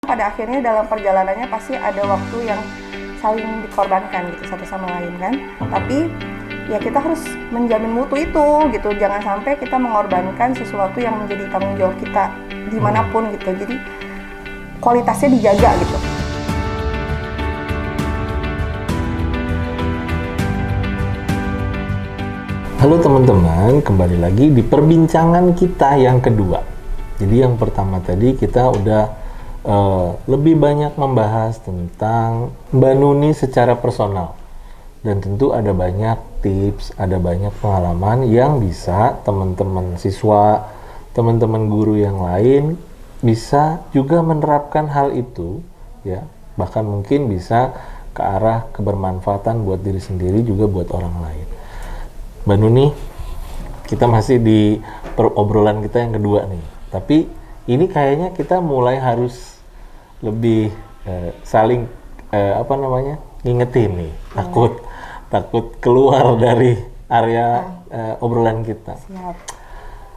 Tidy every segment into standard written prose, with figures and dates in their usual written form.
pada akhirnya dalam perjalanannya pasti ada waktu yang saling dikorbankan gitu satu sama lain kan. Tapi ya kita harus menjamin mutu itu gitu, jangan sampai kita mengorbankan sesuatu yang menjadi tanggung jawab kita dimanapun gitu. Jadi kualitasnya dijaga gitu. Halo teman-teman, kembali lagi di perbincangan kita yang kedua. Jadi yang pertama tadi kita udah lebih banyak membahas tentang Mbak Nuni secara personal. Dan tentu ada banyak tips, ada banyak pengalaman yang bisa teman-teman siswa, teman-teman guru yang lain bisa juga menerapkan hal itu, ya. Bahkan mungkin bisa ke arah kebermanfaatan buat diri sendiri juga buat orang lain. Mbak Nuni, kita masih di obrolan kita yang kedua nih. Tapi ini kayaknya kita mulai harus lebih saling ngingetin nih. Takut keluar dari area obrolan kita. Siap.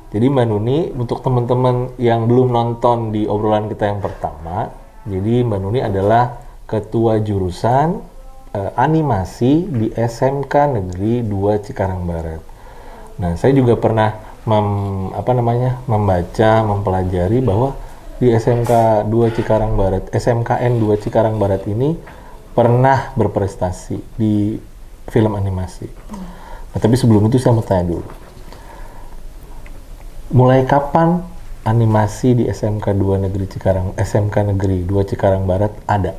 Jadi Mbak Nuni, untuk teman-teman yang belum nonton di obrolan kita yang pertama, jadi Mbak Nuni adalah ketua jurusan animasi di SMK Negeri 2 Cikarang Barat. Nah, saya juga pernah membaca, mempelajari bahwa di SMK 2 Cikarang Barat, SMKN 2 Cikarang Barat ini pernah berprestasi di film animasi. Nah, tapi sebelum itu saya mau tanya dulu. Mulai kapan animasi di SMK 2 Negeri 2 Cikarang Barat ada?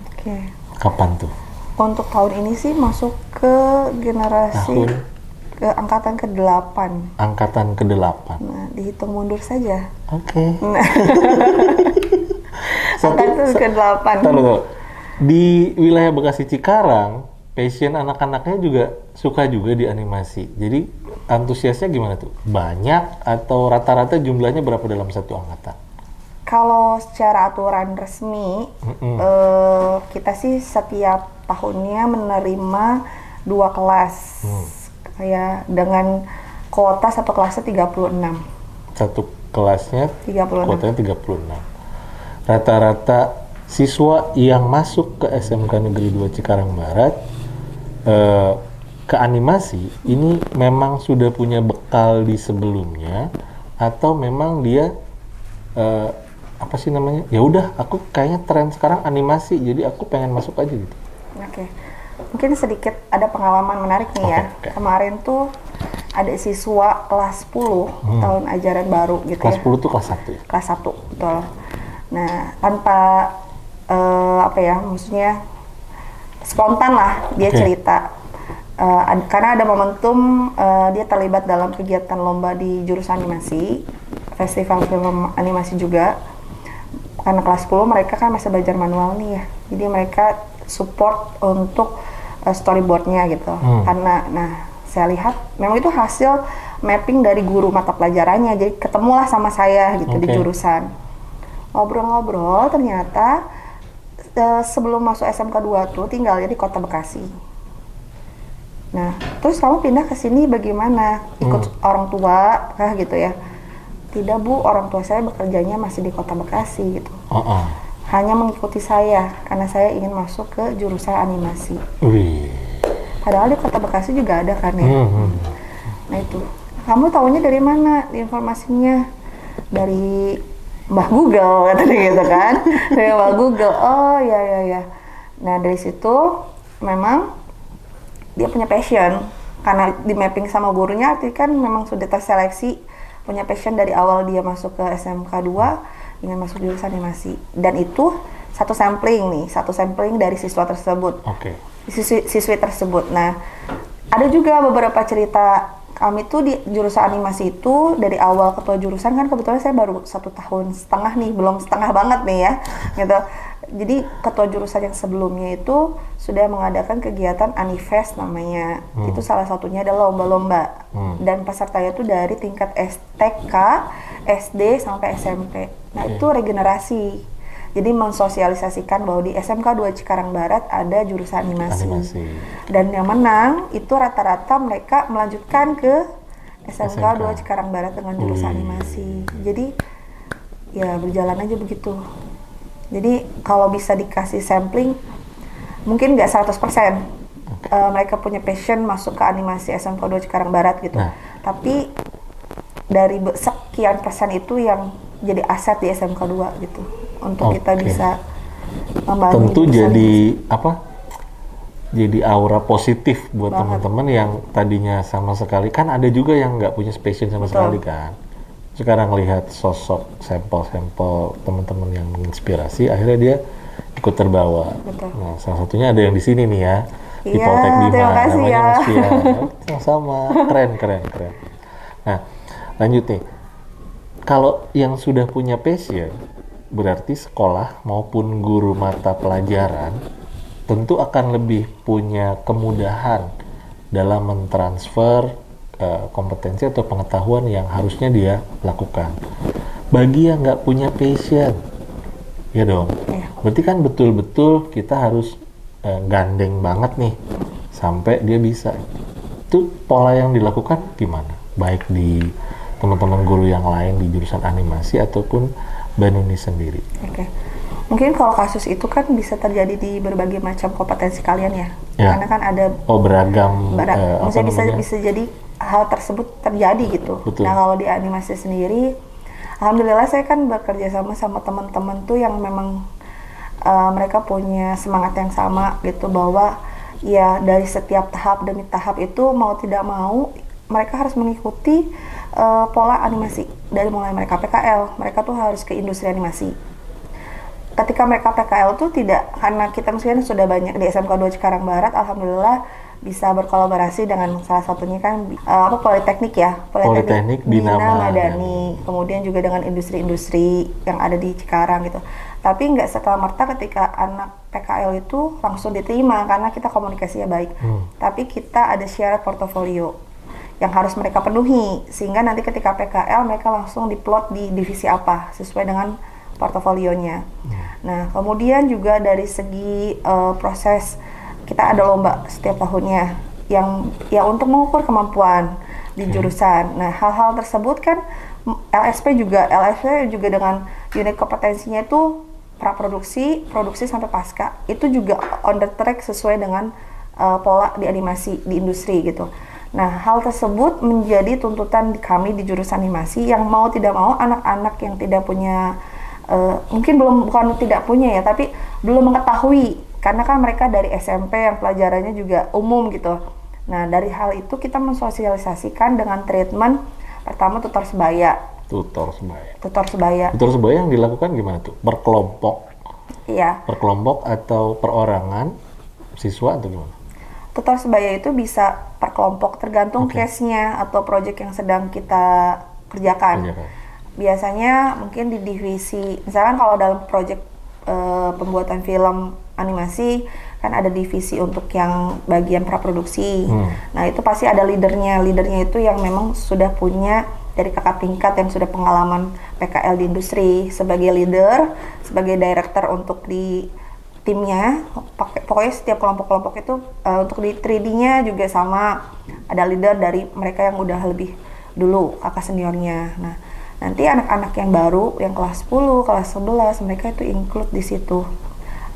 Oke. Kapan tuh? Untuk tahun ini sih masuk ke generasi ke angkatan ke-8. Angkatan ke-8. Nah, dihitung mundur saja. Oke. Nah. Angkatan ke-8. Di wilayah Bekasi Cikarang, passion anak-anaknya juga suka juga di animasi. Jadi antusiasnya gimana tuh? Banyak atau rata-rata jumlahnya berapa dalam satu angkatan? Kalau secara aturan resmi, kita sih setiap tahunnya menerima 2 kelas. Kayak dengan kuota satu kelasnya 36. Satu kelasnya 36. kuotanya 36. Rata-rata siswa yang masuk ke SMK Negeri 2 Cikarang Barat ke animasi ini memang sudah punya bekal di sebelumnya, atau memang dia ya udah, aku kayaknya tren sekarang animasi, jadi aku pengen masuk aja gitu. Oke. Mungkin sedikit ada pengalaman menarik nih ya. Kemarin tuh ada siswa kelas 10 tahun ajaran baru gitu kelas ya. Kelas 10 tuh kelas 1 ya? Kelas 1, betul. Nah, tanpa maksudnya spontan lah dia cerita. Karena ada momentum dia terlibat dalam kegiatan lomba di jurusan animasi, festival film animasi juga. Karena kelas 10 mereka kan masih belajar manual nih ya. Jadi mereka support untuk storyboardnya gitu. Karena saya lihat memang itu hasil mapping dari guru mata pelajarannya. Jadi ketemulah sama saya gitu di jurusan. Ngobrol-ngobrol ternyata sebelum masuk SMK 2 tuh tinggalnya di Kota Bekasi. Nah, terus kamu pindah ke sini bagaimana? Ikut orang tua kah gitu ya? Tidak Bu, orang tua saya bekerjanya masih di Kota Bekasi gitu. Hanya mengikuti saya karena saya ingin masuk ke jurusan animasi. Padahal di Kota Bekasi juga ada kan ya. Nah itu, kamu tahunya dari mana informasinya? Dari Mbah Google katanya gitu kan. Dari Mbah Google. Oh ya. Nah dari situ memang dia punya passion, karena di mapping sama gurunya arti kan memang sudah terseleksi, punya passion dari awal dia masuk ke SMK 2 ingin masuk jurusan animasi. Dan itu satu sampling dari siswa tersebut. Siswi tersebut. Nah, ada juga beberapa cerita kami tuh di jurusan animasi itu dari awal ketua jurusan, kan kebetulan saya baru 1,5 tahun nih, belum setengah banget nih ya gitu. Jadi ketua jurusan yang sebelumnya itu sudah mengadakan kegiatan Anifest namanya. Itu salah satunya adalah lomba-lomba. Dan pesertanya itu dari tingkat TK, SD sampai SMP. Nah, itu regenerasi. Jadi mensosialisasikan bahwa di SMK 2 Cikarang Barat ada jurusan animasi. Dan yang menang itu rata-rata mereka melanjutkan ke SMK 2 Cikarang Barat dengan jurusan animasi. Jadi ya berjalan aja begitu. Jadi kalau bisa dikasih sampling, mungkin nggak 100%. Mereka punya passion masuk ke animasi SMK 2 Cikarang Barat gitu. Nah. Tapi dari sekian persen itu yang jadi aset di SMK 2 gitu. Untuk kita bisa membangun. Tentu jadi apa? Jadi aura positif buat teman-teman yang tadinya sama sekali, kan ada juga yang nggak punya passion sama sekali kan. Sekarang lihat sosok sampel-sampel teman-teman yang menginspirasi, akhirnya dia ikut terbawa. Betul. Nah, salah satunya ada yang di sini nih ya, di Iya, Poltek Bima, terima kasih namanya ya. Mas Fia. Sama, keren. Nah, lanjut nih. Kalau yang sudah punya passion, berarti sekolah maupun guru mata pelajaran tentu akan lebih punya kemudahan dalam mentransfer kompetensi atau pengetahuan yang harusnya dia lakukan. Bagi yang nggak punya passion, ya dong. Iya. Berarti kan betul-betul kita harus gandeng banget nih sampai dia bisa. Itu pola yang dilakukan gimana? Baik di teman-teman guru yang lain di jurusan animasi ataupun Mbak Nuni sendiri. Oke. Mungkin kalau kasus itu kan bisa terjadi di berbagai macam kompetensi kalian ya. Ya. Karena kan ada beragam maksudnya bisa jadi hal tersebut terjadi gitu. Betul. Nah, kalau di animasi sendiri, alhamdulillah saya kan bekerja sama teman-teman tuh yang memang mereka punya semangat yang sama gitu, bahwa ya dari setiap tahap demi tahap itu mau tidak mau mereka harus mengikuti pola animasi. Dari mulai mereka PKL, mereka tuh harus ke industri animasi. Ketika mereka PKL tuh tidak, karena kita misalnya sudah banyak di SMK 2 Cikarang Barat, alhamdulillah bisa berkolaborasi dengan salah satunya kan Politeknik ya, Politeknik Bina Madani, kemudian juga dengan industri-industri yang ada di Cikarang gitu. Tapi nggak serta-merta ketika anak PKL itu langsung diterima karena kita komunikasinya baik. Tapi kita ada syarat portofolio yang harus mereka penuhi, sehingga nanti ketika PKL mereka langsung diplot di divisi apa sesuai dengan portofolionya. Nah, kemudian juga dari segi proses, kita ada lomba setiap tahunnya yang ya untuk mengukur kemampuan di jurusan. Nah, hal-hal tersebut kan LSP juga dengan unit kompetensinya itu praproduksi, produksi sampai pasca. Itu juga on the track sesuai dengan pola di animasi di industri gitu. Nah, hal tersebut menjadi tuntutan kami di jurusan animasi yang mau tidak mau anak-anak yang tidak punya mungkin bukan tidak punya ya, tapi belum mengetahui, karena kan mereka dari SMP yang pelajarannya juga umum gitu. Nah, dari hal itu kita mensosialisasikan dengan treatment pertama tutor sebaya. Tutor sebaya yang dilakukan gimana tuh? Berkelompok? Iya. Berkelompok atau perorangan siswa atau gimana? Tutor sebaya itu bisa per kelompok, tergantung case-nya atau project yang sedang kita kerjakan. Biasanya mungkin di divisi, misalkan kalau dalam project pembuatan film animasi kan ada divisi untuk yang bagian praproduksi. Nah, itu pasti ada leadernya itu yang memang sudah punya dari kakak tingkat yang sudah pengalaman PKL di industri sebagai leader, sebagai director untuk di timnya. Pokoknya setiap kelompok-kelompok itu untuk di 3D-nya juga sama, ada leader dari mereka yang udah lebih dulu, kakak seniornya. Nah, nanti anak-anak yang baru, yang kelas 10, kelas 11, mereka itu include di situ.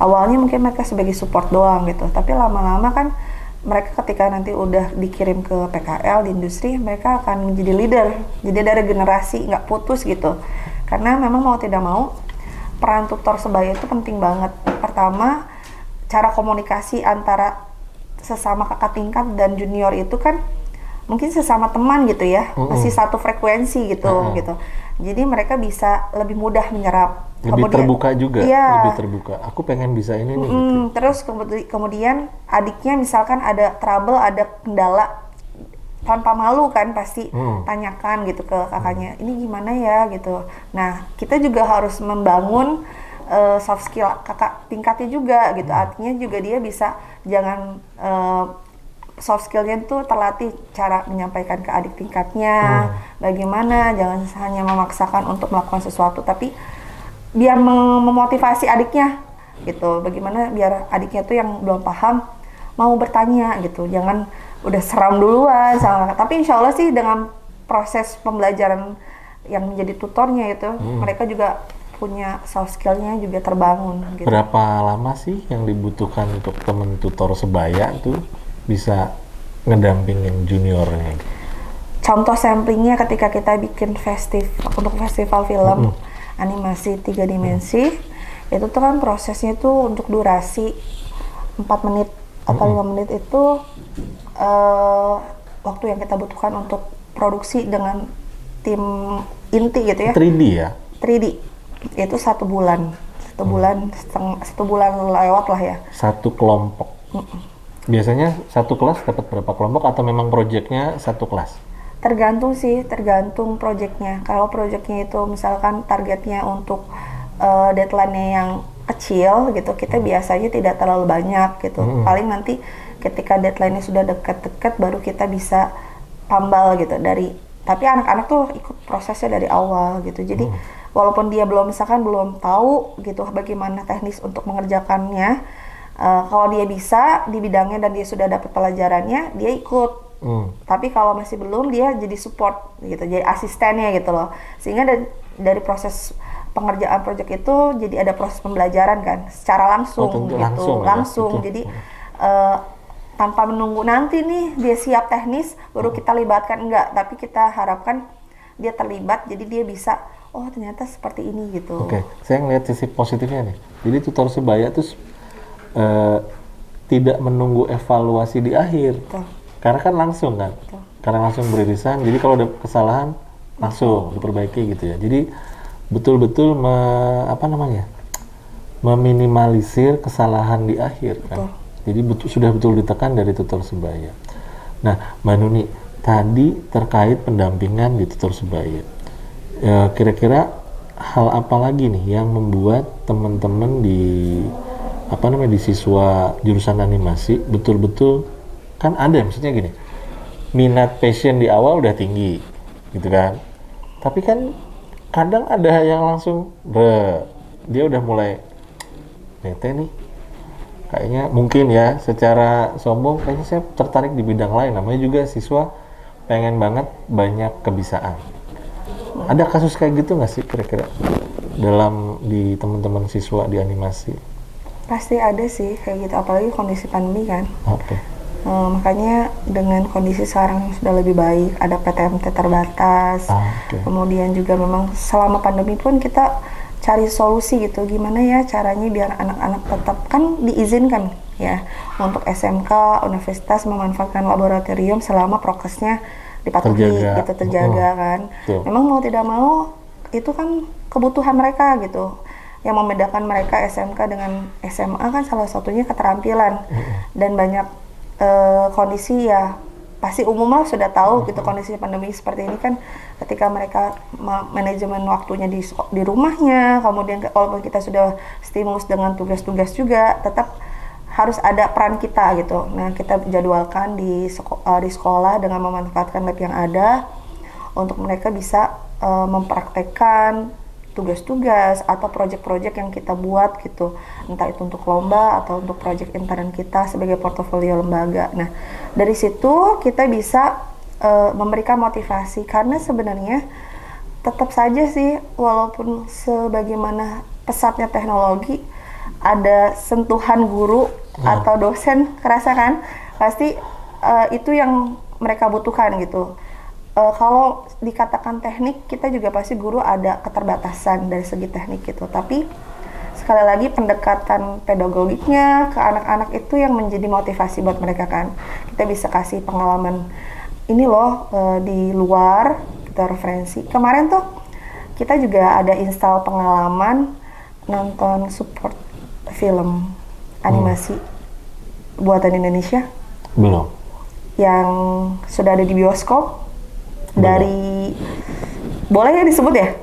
Awalnya mungkin mereka sebagai support doang gitu, tapi lama-lama kan mereka ketika nanti udah dikirim ke PKL di industri, mereka akan menjadi leader. Jadi dari generasi nggak putus gitu. Karena memang mau tidak mau, peran tutor sebaya itu penting banget. Pertama, cara komunikasi antara sesama kakak tingkat dan junior itu kan mungkin sesama teman gitu ya, masih satu frekuensi gitu gitu. Jadi mereka bisa lebih mudah menyerap. Lebih terbuka juga, lebih terbuka. Aku pengen bisa ini nih. Gitu. Terus kemudian adiknya misalkan ada trouble, ada kendala, tanpa malu kan pasti tanyakan gitu ke kakaknya, ini gimana ya gitu. Nah, kita juga harus membangun soft skill kakak tingkatnya juga gitu. Artinya juga dia bisa jangan soft skillnya itu terlatih cara menyampaikan ke adik tingkatnya, bagaimana, jangan hanya memaksakan untuk melakukan sesuatu, tapi biar memotivasi adiknya gitu, bagaimana biar adiknya tuh yang belum paham mau bertanya gitu, jangan udah seram duluan sama. Tapi insya Allah sih dengan proses pembelajaran yang menjadi tutornya itu mereka juga punya soft skill-nya juga terbangun gitu. Berapa lama sih yang dibutuhkan untuk temen tutor sebaya tuh bisa ngedampingin juniornya? Contoh samplingnya ketika kita bikin untuk festival film animasi 3 dimensi, itu tuh kan prosesnya tuh untuk durasi 4 menit atau 5 menit itu waktu yang kita butuhkan untuk produksi dengan tim inti gitu ya. 3D ya? 3D itu 1 bulan, 1 bulan lewat lah ya. Satu kelompok. Biasanya satu kelas dapat berapa kelompok atau memang proyeknya satu kelas? Tergantung sih, tergantung proyeknya. Kalau proyeknya itu misalkan targetnya untuk deadline-nya yang kecil gitu, kita biasanya tidak terlalu banyak gitu. Paling nanti ketika deadline-nya sudah dekat-dekat baru kita bisa tambal gitu tapi anak-anak tuh ikut prosesnya dari awal gitu. Jadi walaupun dia belum tahu gitu bagaimana teknis untuk mengerjakannya, kalau dia bisa di bidangnya dan dia sudah dapat pelajarannya, dia ikut. Tapi kalau masih belum, dia jadi support gitu, jadi asistennya gitu loh. Sehingga dari proses pengerjaan proyek itu jadi ada proses pembelajaran kan secara langsung gitu. Langsung. Jadi tanpa menunggu nanti nih dia siap teknis baru kita libatkan, enggak, tapi kita harapkan dia terlibat jadi dia bisa ternyata seperti ini gitu. Oke, saya ngelihat sisi positifnya nih. Jadi tutor sebaya tuh tidak menunggu evaluasi di akhir. Betul. Karena kan langsung kan. Betul. Karena langsung beririsan. Jadi kalau ada kesalahan langsung diperbaiki gitu ya. Jadi betul-betul meminimalisir kesalahan di akhir kan. Betul. Jadi sudah betul ditekan dari tutor sebaya. Nah, Mbak Nuni, tadi terkait pendampingan di tutor sebaya. Kira-kira hal apa lagi nih yang membuat teman-teman di siswa jurusan animasi betul-betul kan ada, maksudnya gini, minat passion di awal udah tinggi gitu kan, tapi kan kadang ada yang langsung dia udah mulai bete nih, kayaknya mungkin ya secara sombong kayaknya saya tertarik di bidang lain, namanya juga siswa pengen banget banyak kebisaan. Ada kasus kayak gitu nggak sih kira-kira di teman-teman siswa di animasi? Pasti ada sih kayak gitu, apalagi kondisi pandemi kan. Oke. Makanya dengan kondisi sekarang yang sudah lebih baik, ada PTMT terbatas, kemudian juga memang selama pandemi pun kita cari solusi gitu, gimana ya caranya biar anak-anak tetap kan diizinkan ya untuk SMK, universitas memanfaatkan laboratorium selama prokesnya dipatuhi, terjaga kan. Memang mau tidak mau itu kan kebutuhan mereka gitu. Yang membedakan mereka SMK dengan SMA kan salah satunya keterampilan dan banyak kondisi ya pasti umum lah sudah tahu gitu kondisi pandemi seperti ini kan, ketika mereka manajemen waktunya di rumahnya, kemudian walaupun kita sudah stimulus dengan tugas-tugas juga tetap harus ada peran kita gitu. Nah, kita jadwalkan di sekolah dengan memanfaatkan lab yang ada untuk mereka bisa mempraktekkan tugas-tugas atau proyek-proyek yang kita buat gitu, entah itu untuk lomba atau untuk proyek intern kita sebagai portofolio lembaga. Nah, dari situ kita bisa memberikan motivasi, karena sebenarnya tetap saja sih walaupun sebagaimana pesatnya teknologi, ada sentuhan guru atau dosen, kerasa kan pasti itu yang mereka butuhkan gitu. Kalau dikatakan teknik, kita juga pasti guru ada keterbatasan dari segi teknik gitu. Tapi sekali lagi pendekatan pedagogiknya ke anak-anak itu yang menjadi motivasi buat mereka kan. Kita bisa kasih pengalaman ini loh di luar, kita referensi. Kemarin tuh kita juga ada install pengalaman nonton support film animasi buatan Indonesia. Belum. Yang sudah ada di bioskop. Dari boleh ya disebut ya?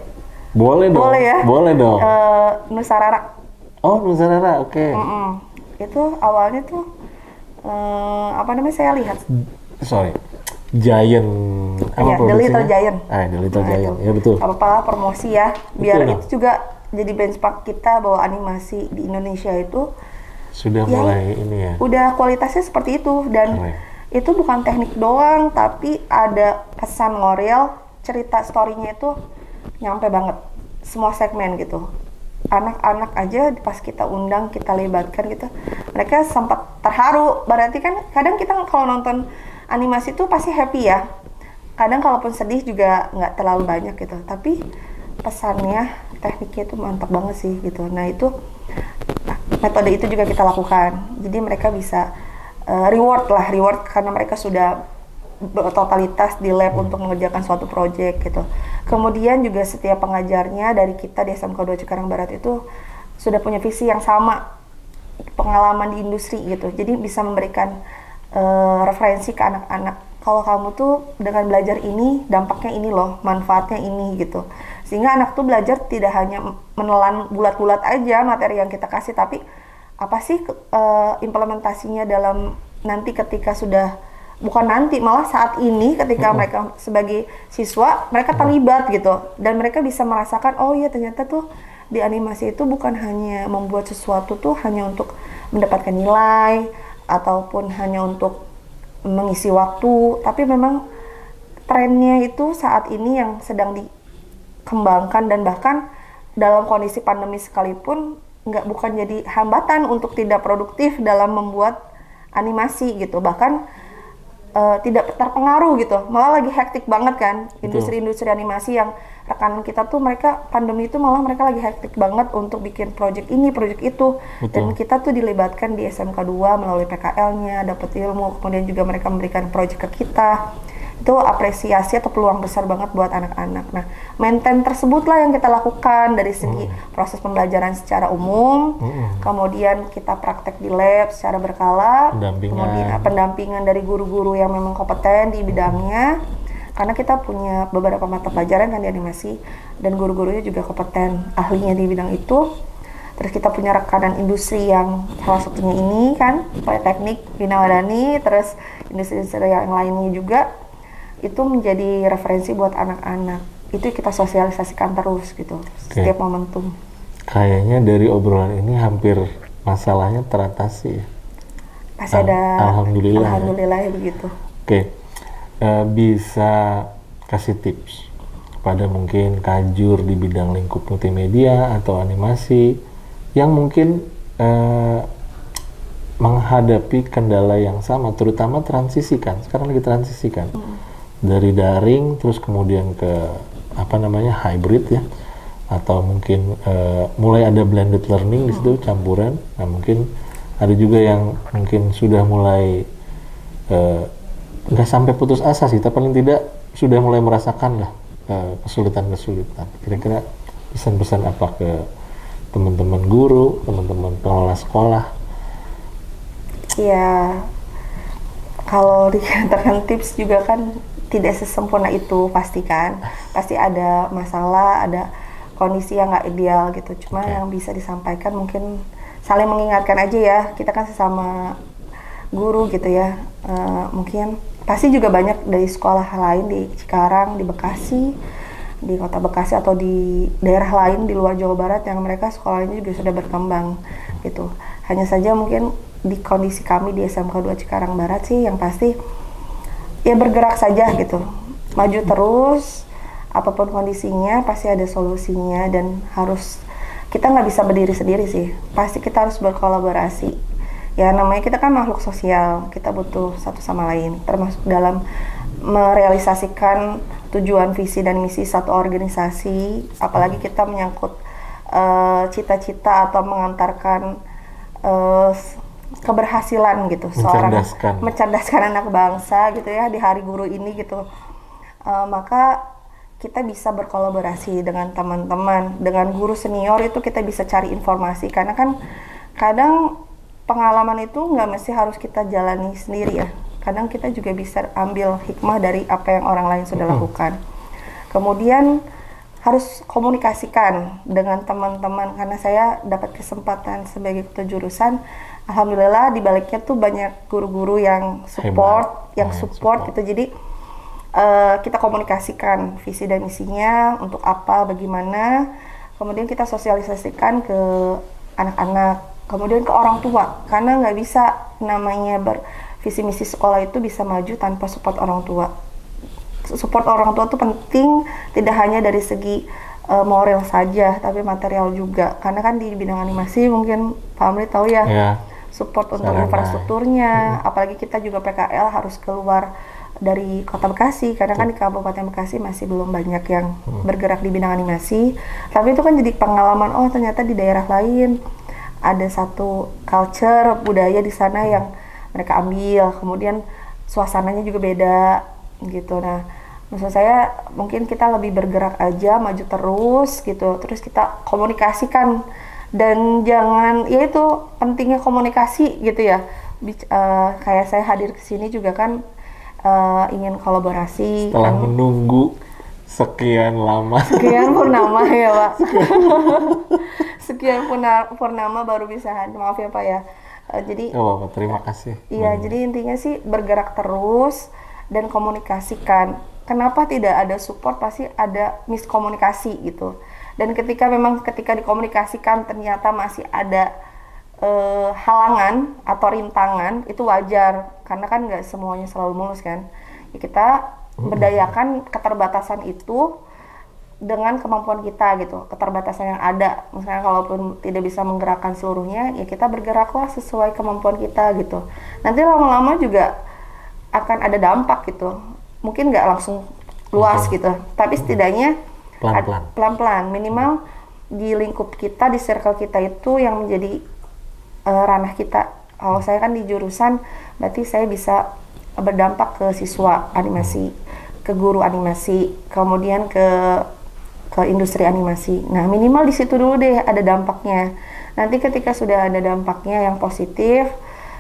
Boleh dong. Boleh ya? Boleh dong. Nusarara. Oh, Nusarara, oke. Itu awalnya tuh saya lihat. Sorry. Giant apa produksinya? The Little Giant. The Little Giant. Ya betul. Apa promosi ya? Biar betul, itu juga jadi benchmark kita bahwa animasi di Indonesia itu sudah mulai ini ya. Udah kualitasnya seperti itu dan itu bukan teknik doang, tapi ada pesan moral, cerita story-nya itu nyampe banget semua segmen gitu. anak-anak aja pas kita undang, kita libatkan gitu, mereka sempat terharu. Berarti kan kadang kita kalau nonton animasi tuh pasti happy ya, kadang kalaupun sedih juga nggak terlalu banyak gitu, tapi pesannya, tekniknya itu mantap banget sih gitu. Nah itu metode itu juga kita lakukan, jadi mereka bisa reward karena mereka sudah totalitas di lab untuk mengerjakan suatu project gitu. Kemudian juga setiap pengajarnya dari kita di SMK 2 Cikarang Barat itu sudah punya visi yang sama, pengalaman di industri gitu, jadi bisa memberikan referensi ke anak-anak, kalau kamu tuh dengan belajar ini dampaknya ini loh, manfaatnya ini gitu, sehingga anak tuh belajar tidak hanya menelan bulat-bulat aja materi yang kita kasih, tapi apa sih implementasinya dalam nanti ketika sudah, bukan nanti, malah saat ini ketika mereka sebagai siswa mereka terlibat gitu, dan mereka bisa merasakan oh iya ternyata tuh di animasi itu bukan hanya membuat sesuatu tuh hanya untuk mendapatkan nilai ataupun hanya untuk mengisi waktu, tapi memang trennya itu saat ini yang sedang dikembangkan, dan bahkan dalam kondisi pandemi sekalipun bukan jadi hambatan untuk tidak produktif dalam membuat animasi gitu, bahkan tidak terpengaruh gitu, malah lagi hektik banget kan industri-industri animasi yang rekanan kita tuh, mereka pandemi itu malah mereka lagi hektik banget untuk bikin project ini, project itu. Betul. Dan kita tuh dilibatkan di SMK 2 melalui PKL-nya, dapat ilmu, kemudian juga mereka memberikan project ke kita. Itu apresiasi atau peluang besar banget buat anak-anak. Nah, maintain tersebutlah yang kita lakukan dari segi proses pembelajaran secara umum, kemudian kita praktek di lab secara berkala, kemudian pendampingan dari guru-guru yang memang kompeten di bidangnya, karena kita punya beberapa mata pelajaran kan di animasi, dan guru-gurunya juga kompeten, ahlinya di bidang itu. Terus kita punya rekanan industri yang salah satunya ini kan, Politeknik Bina Wadani, terus industri-industri yang lainnya juga. Itu menjadi referensi buat anak-anak. Itu kita sosialisasikan terus gitu, setiap momentum. Kayaknya dari obrolan ini hampir masalahnya teratasi ya? Pasti ada. Alhamdulillah ya begitu. Oke. Bisa kasih tips pada mungkin kajur di bidang lingkup multimedia atau animasi yang mungkin menghadapi kendala yang sama, terutama transisikan, sekarang lagi transisikan dari daring terus kemudian ke hybrid ya, atau mungkin mulai ada blended learning di situ, campuran. Nah mungkin ada juga yang mungkin sudah mulai nggak sampai putus asa sih, tapi paling tidak sudah mulai merasakan lah kesulitan-kesulitan. Kira-kira pesan-pesan apa ke teman-teman guru, teman-teman pengelola sekolah? Ya, kalau dikatakan tips juga kan tidak sesempurna itu, pasti ada masalah, ada kondisi yang nggak ideal gitu. Cuma yang bisa disampaikan mungkin saling mengingatkan aja ya, kita kan sesama guru gitu ya. Mungkin pasti juga banyak dari sekolah lain di Cikarang, di Bekasi, di kota Bekasi atau di daerah lain di luar Jawa Barat yang mereka sekolahnya juga sudah berkembang gitu. Hanya saja mungkin di kondisi kami di SMK 2 Cikarang Barat sih yang pasti ya bergerak saja gitu, maju terus, apapun kondisinya pasti ada solusinya, dan harus, kita nggak bisa berdiri sendiri sih, pasti kita harus berkolaborasi. Ya namanya kita kan makhluk sosial, kita butuh satu sama lain, termasuk dalam merealisasikan tujuan, visi, dan misi satu organisasi, apalagi kita menyangkut cita-cita atau mengantarkan keberhasilan gitu, mencerdaskan anak bangsa gitu ya di Hari Guru ini gitu. Maka kita bisa berkolaborasi dengan teman-teman, dengan guru senior itu kita bisa cari informasi, karena kan kadang pengalaman itu nggak mesti harus kita jalani sendiri ya, kadang kita juga bisa ambil hikmah dari apa yang orang lain sudah lakukan. Kemudian harus komunikasikan dengan teman-teman, karena saya dapat kesempatan sebagai ketua jurusan, alhamdulillah di baliknya tuh banyak guru-guru yang support, gitu. Jadi kita komunikasikan visi dan misinya untuk apa, bagaimana, kemudian kita sosialisasikan ke anak-anak, kemudian ke orang tua, karena nggak bisa namanya visi misi sekolah itu bisa maju tanpa support orang tua. Support orang tua itu penting, tidak hanya dari segi moral saja, tapi material juga. Karena kan di bidang animasi mungkin Pak Amri tahu ya, Ya, support untuk sarana. infrastrukturnya, apalagi kita juga PKL harus keluar dari Kota Bekasi, karena kan di Kabupaten Bekasi masih belum banyak yang bergerak di bidang animasi. Tapi itu kan jadi pengalaman, oh ternyata di daerah lain ada satu culture, budaya di sana yang mereka ambil, kemudian suasananya juga beda gitu. Nah, maksud saya mungkin kita lebih bergerak aja, maju terus gitu, terus kita komunikasikan, dan jangan, ya itu pentingnya komunikasi gitu ya. Kayak saya hadir ke sini juga kan ingin kolaborasi Setelah kan. menunggu sekian lama. Sekian purnama ya Pak. Sekian purnama baru bisa hadir, maaf ya Pak ya. Jadi Oh, Bapak, terima kasih. iya, jadi intinya sih bergerak terus dan komunikasikan. Kenapa tidak ada support, pasti ada miskomunikasi gitu. Dan ketika dikomunikasikan ternyata masih ada halangan atau rintangan, itu wajar. Karena kan nggak semuanya selalu mulus kan. Ya, kita berdayakan keterbatasan itu dengan kemampuan kita gitu, keterbatasan yang ada. Misalnya kalaupun tidak bisa menggerakkan seluruhnya, ya kita bergeraklah sesuai kemampuan kita gitu. Nanti lama-lama juga akan ada dampak gitu. Mungkin nggak langsung luas gitu, tapi setidaknya Pelan-pelan. pelan-pelan, minimal di lingkup kita, di circle kita itu yang menjadi ranah kita. Kalau saya kan di jurusan, berarti saya bisa berdampak ke siswa animasi, ke guru animasi, kemudian ke industri animasi. Nah, minimal di situ dulu deh ada dampaknya. Nanti ketika sudah ada dampaknya yang positif,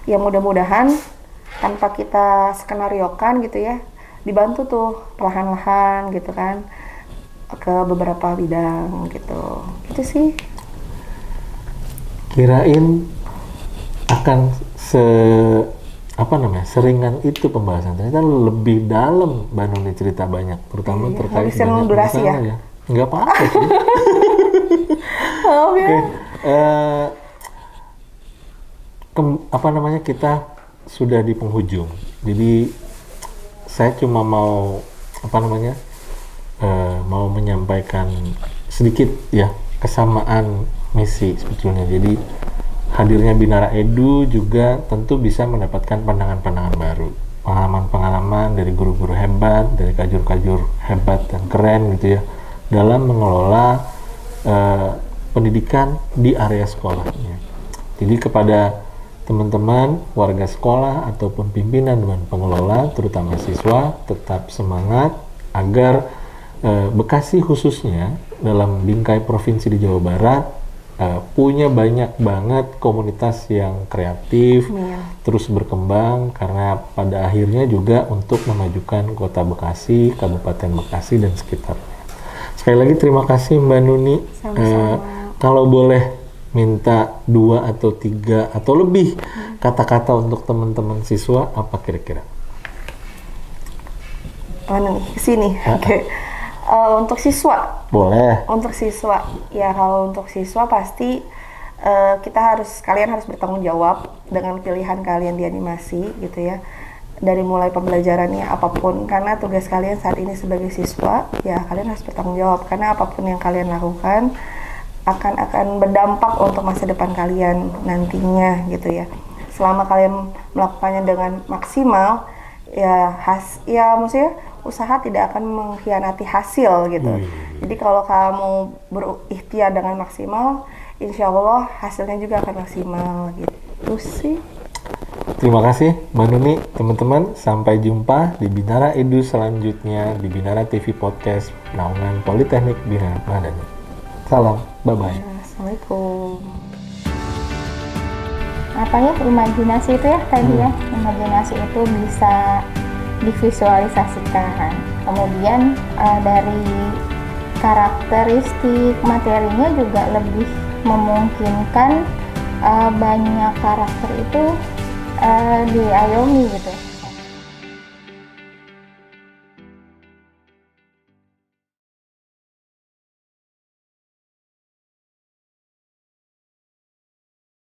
yang mudah-mudahan tanpa kita skenariokan gitu ya, dibantu tuh perlahan-lahan gitu kan ke beberapa bidang gitu. Itu sih. Kirain akan seringan itu pembahasan, ternyata lebih dalam Mbak Nuni cerita banyak, terutama Iya, terkait habisin banyak durasi masalah ya. Nggak apa-apa sih. Oh ya. Oke, kita sudah di penghujung, jadi saya cuma mau mau menyampaikan sedikit ya kesamaan misi sebetulnya. Jadi hadirnya Binara Edu juga tentu bisa mendapatkan pandangan-pandangan baru, pengalaman-pengalaman dari guru-guru hebat, dari kajur-kajur hebat dan keren gitu ya, dalam mengelola pendidikan di area sekolahnya. Jadi kepada teman-teman warga sekolah ataupun pimpinan dan pengelola, terutama siswa, tetap semangat agar Bekasi khususnya dalam bingkai provinsi di Jawa Barat punya banyak banget komunitas yang kreatif, terus berkembang, karena pada akhirnya juga untuk memajukan Kota Bekasi, Kabupaten Bekasi dan sekitarnya. Sekali lagi terima kasih Mbak Nuni. Kalau boleh minta 2 atau 3 atau lebih kata-kata untuk teman-teman siswa, apa kira-kira? Mana nih? Kesini. Oke. Untuk siswa. Boleh. Untuk siswa, ya kalau untuk siswa pasti kalian harus bertanggung jawab dengan pilihan kalian di animasi gitu ya. Dari mulai pembelajarannya apapun, karena tugas kalian saat ini sebagai siswa, ya kalian harus bertanggung jawab, karena apapun yang kalian lakukan akan berdampak untuk masa depan kalian nantinya gitu ya. Selama kalian melakukannya dengan maksimal, ya maksudnya usaha tidak akan mengkhianati hasil gitu. Jadi kalau kamu berikhtiar dengan maksimal, insya Allah hasilnya juga akan maksimal gitu sih. Terima kasih Mbak Nuni. Teman-teman, sampai jumpa di Binara Edu selanjutnya di Binara TV Podcast Naungan Politeknik Bina Madani. Salam, bye-bye. Assalamualaikum. Imajinasi itu ya tadi ya, imajinasi itu bisa divisualisasikan. Kemudian dari karakteristik materinya juga lebih memungkinkan banyak karakter itu diayomi gitu.